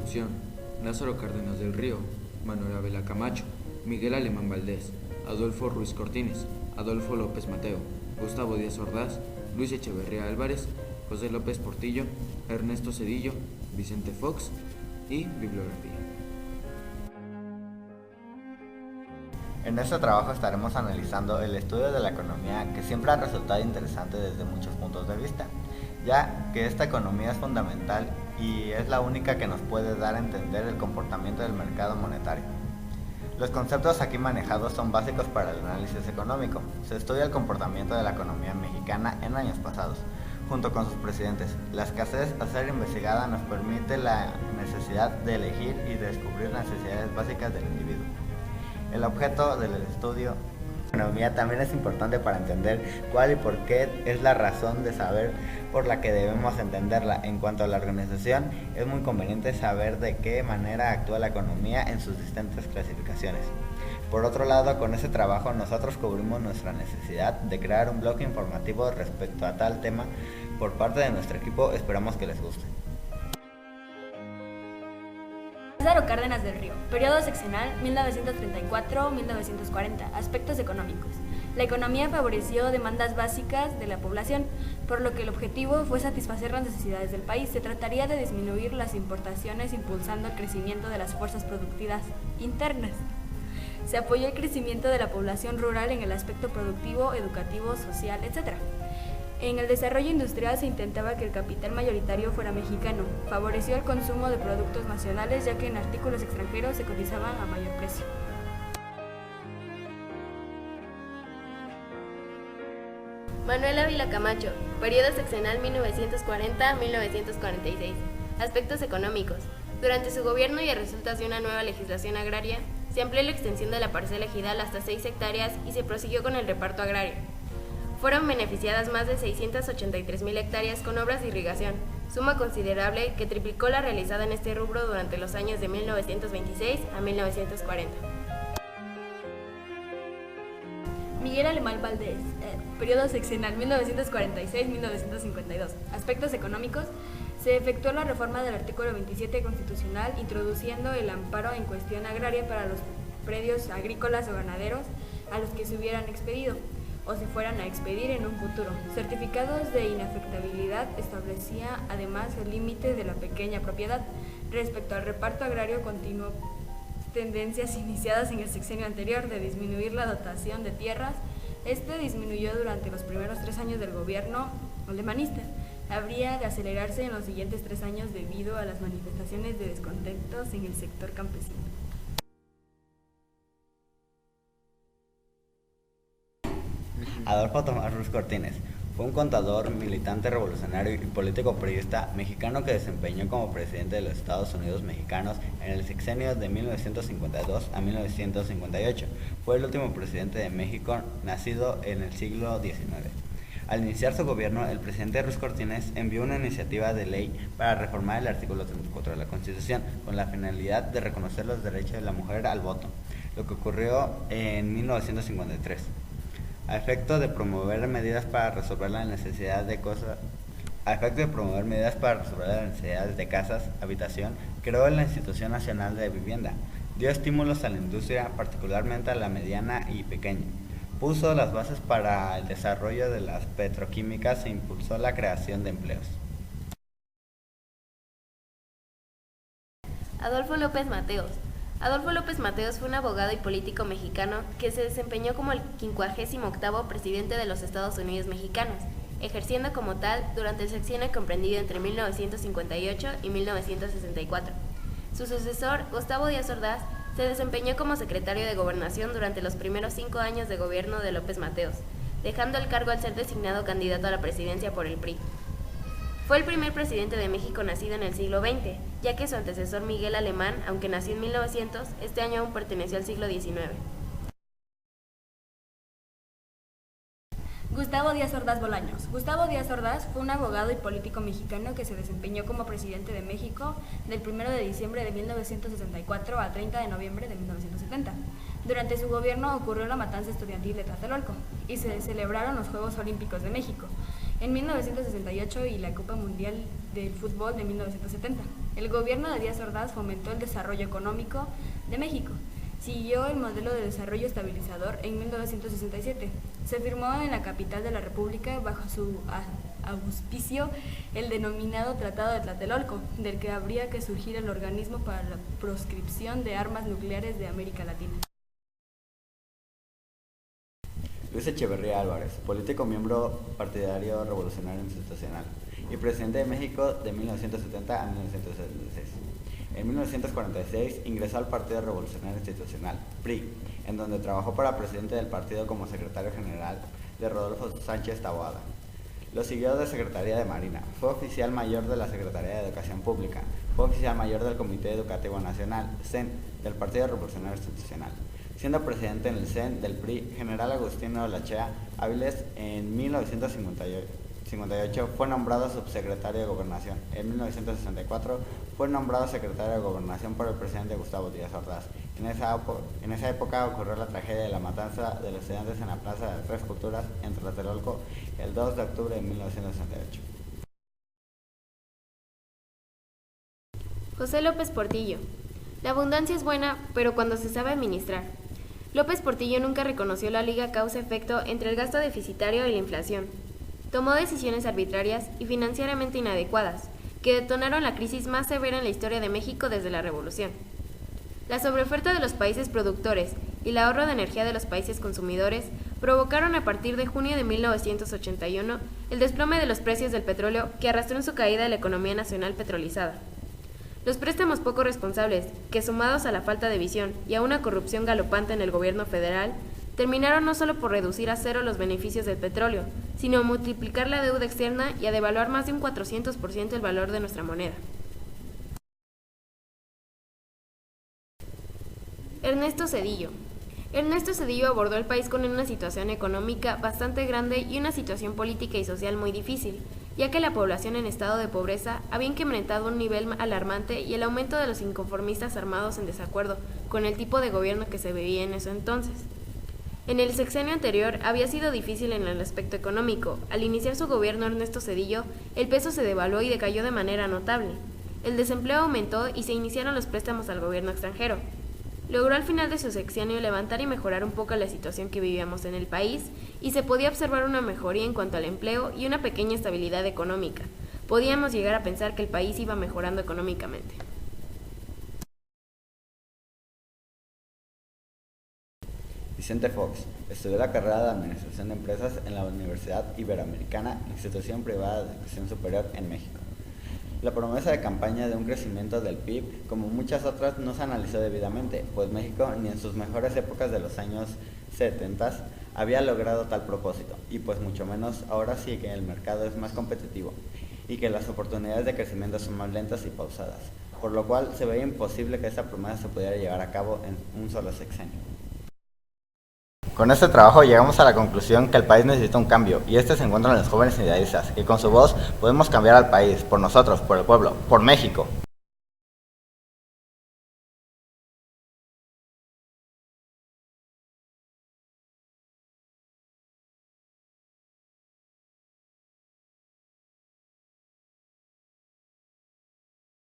Constitución: Lázaro Cárdenas del Río, Manuel Ávila Camacho, Miguel Alemán Valdés, Adolfo Ruiz Cortines, Adolfo López Mateo, Gustavo Díaz Ordaz, Luis Echeverría Álvarez, José López Portillo, Ernesto Zedillo, Vicente Fox y bibliografía. En este trabajo estaremos analizando el estudio de la economía, que siempre ha resultado interesante desde muchos puntos de vista, ya que esta economía es fundamental y es la única que nos puede dar a entender el comportamiento del mercado monetario. Los conceptos aquí manejados son básicos para el análisis económico. Se estudia el comportamiento de la economía mexicana en años pasados, junto con sus presidentes. La escasez a ser investigada nos permite la necesidad de elegir y descubrir las necesidades básicas del individuo. El objeto del estudio de la economía también es importante para entender cuál y por qué es la razón de saber por la que debemos entenderla. En cuanto a la organización, es muy conveniente saber de qué manera actúa la economía en sus distintas clasificaciones. Por otro lado, con este trabajo nosotros cubrimos nuestra necesidad de crear un bloque informativo respecto a tal tema por parte de nuestro equipo. Esperamos que les guste. Lázaro Cárdenas del Río, periodo sexenal 1934-1940, aspectos económicos. La economía favoreció demandas básicas de la población, por lo que el objetivo fue satisfacer las necesidades del país. Se trataría de disminuir las importaciones impulsando el crecimiento de las fuerzas productivas internas. Se apoyó el crecimiento de la población rural en el aspecto productivo, educativo, social, etc. En el desarrollo industrial se intentaba que el capital mayoritario fuera mexicano. Favoreció el consumo de productos nacionales, ya que en artículos extranjeros se cotizaban a mayor precio. Manuel Ávila Camacho, periodo sexenal 1940-1946. Aspectos económicos. Durante su gobierno y a resultas de una nueva legislación agraria, se amplió la extensión de la parcela ejidal hasta 6 hectáreas y se prosiguió con el reparto agrario. Fueron beneficiadas más de 683,000 hectáreas con obras de irrigación, suma considerable que triplicó la realizada en este rubro durante los años de 1926 a 1940. Miguel Alemán Valdés, periodo sexenal 1946-1952. Aspectos económicos. Se efectuó la reforma del artículo 27 constitucional, introduciendo el amparo en cuestión agraria para los predios agrícolas o ganaderos a los que se hubieran expedido o se fueran a expedir en un futuro. Certificados de inafectabilidad establecía además el límite de la pequeña propiedad. Respecto al reparto agrario, continuó tendencias iniciadas en el sexenio anterior de disminuir la dotación de tierras. Este disminuyó durante los primeros 3 años del gobierno alemanista. Habría de acelerarse en los siguientes 3 años debido a las manifestaciones de descontentos en el sector campesino. Adolfo Tomás Ruiz Cortines fue un contador, militante revolucionario y político periodista mexicano que desempeñó como presidente de los Estados Unidos mexicanos en el sexenio de 1952 a 1958. Fue el último presidente de México nacido en el siglo XIX. Al iniciar su gobierno, el presidente Ruiz Cortines envió una iniciativa de ley para reformar el artículo 34 de la Constitución con la finalidad de reconocer los derechos de la mujer al voto, lo que ocurrió en 1953. A efecto de promover medidas para resolver las necesidades de casas, habitación, creó la Institución Nacional de Vivienda. Dio estímulos a la industria, particularmente a la mediana y pequeña. Puso las bases para el desarrollo de las petroquímicas e impulsó la creación de empleos. Adolfo López Mateos. Adolfo López Mateos fue un abogado y político mexicano que se desempeñó como el 58º presidente de los Estados Unidos mexicanos, ejerciendo como tal durante el sexenio comprendido entre 1958 y 1964. Su sucesor, Gustavo Díaz Ordaz, se desempeñó como secretario de Gobernación durante los primeros 5 años de gobierno de López Mateos, dejando el cargo al ser designado candidato a la presidencia por el PRI. Fue el primer presidente de México nacido en el siglo XX, ya que su antecesor Miguel Alemán, aunque nació en 1900, este año aún perteneció al siglo XIX. Gustavo Díaz Ordaz Bolaños. Gustavo Díaz Ordaz fue un abogado y político mexicano que se desempeñó como presidente de México del 1 de diciembre de 1964 al 30 de noviembre de 1970. Durante su gobierno ocurrió la matanza estudiantil de Tlatelolco y se celebraron los Juegos Olímpicos de México, en 1968 y la Copa Mundial del Fútbol de 1970. El gobierno de Díaz Ordaz fomentó el desarrollo económico de México. Siguió el modelo de desarrollo estabilizador en 1967. Se firmó en la capital de la República, bajo su auspicio, el denominado Tratado de Tlatelolco, del que habría que surgir el organismo para la proscripción de armas nucleares de América Latina. Luis Echeverría Álvarez, político miembro partidario revolucionario institucional y presidente de México de 1970 a 1976. En 1946 ingresó al Partido Revolucionario Institucional, PRI, en donde trabajó para presidente del partido como secretario general de Rodolfo Sánchez Taboada. Lo siguió de Secretaría de Marina, fue oficial mayor de la Secretaría de Educación Pública, fue oficial mayor del Comité Educativo Nacional, CEN, del Partido Revolucionario Institucional. Siendo presidente en el CEN del PRI, General Agustino Lachea Áviles, en 1958 fue nombrado subsecretario de Gobernación. En 1964 fue nombrado secretario de Gobernación por el presidente Gustavo Díaz Ordaz. En esa época ocurrió la tragedia de la matanza de los estudiantes en la Plaza de Tres Culturas en Tlatelolco el 2 de octubre de 1968. José López Portillo. La abundancia es buena, pero cuando se sabe administrar. López Portillo nunca reconoció la liga causa-efecto entre el gasto deficitario y la inflación. Tomó decisiones arbitrarias y financieramente inadecuadas, que detonaron la crisis más severa en la historia de México desde la Revolución. La sobreoferta de los países productores y el ahorro de energía de los países consumidores provocaron a partir de junio de 1981 el desplome de los precios del petróleo que arrastró en su caída la economía nacional petrolizada. Los préstamos poco responsables, que sumados a la falta de visión y a una corrupción galopante en el gobierno federal, terminaron no solo por reducir a cero los beneficios del petróleo, sino multiplicar la deuda externa y a devaluar más de un 400% el valor de nuestra moneda. Ernesto Zedillo. Ernesto Zedillo abordó el país con una situación económica bastante grande y una situación política y social muy difícil, ya que la población en estado de pobreza había incrementado un nivel alarmante y el aumento de los inconformistas armados en desacuerdo con el tipo de gobierno que se vivía en ese entonces. En el sexenio anterior había sido difícil en el aspecto económico. Al iniciar su gobierno Ernesto Zedillo, el peso se devaluó y decayó de manera notable. El desempleo aumentó y se iniciaron los préstamos al gobierno extranjero. Logró al final de su sexenio levantar y mejorar un poco la situación que vivíamos en el país y se podía observar una mejoría en cuanto al empleo y una pequeña estabilidad económica. Podíamos llegar a pensar que el país iba mejorando económicamente. Vicente Fox estudió la carrera de Administración de Empresas en la Universidad Iberoamericana, institución privada de educación superior en México. La promesa de campaña de un crecimiento del PIB, como muchas otras, no se analizó debidamente, pues México ni en sus mejores épocas de los años 70 había logrado tal propósito, y pues mucho menos ahora sí que el mercado es más competitivo y que las oportunidades de crecimiento son más lentas y pausadas, por lo cual se veía imposible que esta promesa se pudiera llevar a cabo en un solo sexenio. Con este trabajo llegamos a la conclusión que el país necesita un cambio, y este se encuentra en los jóvenes idealistas, que con su voz podemos cambiar al país, por nosotros, por el pueblo, por México.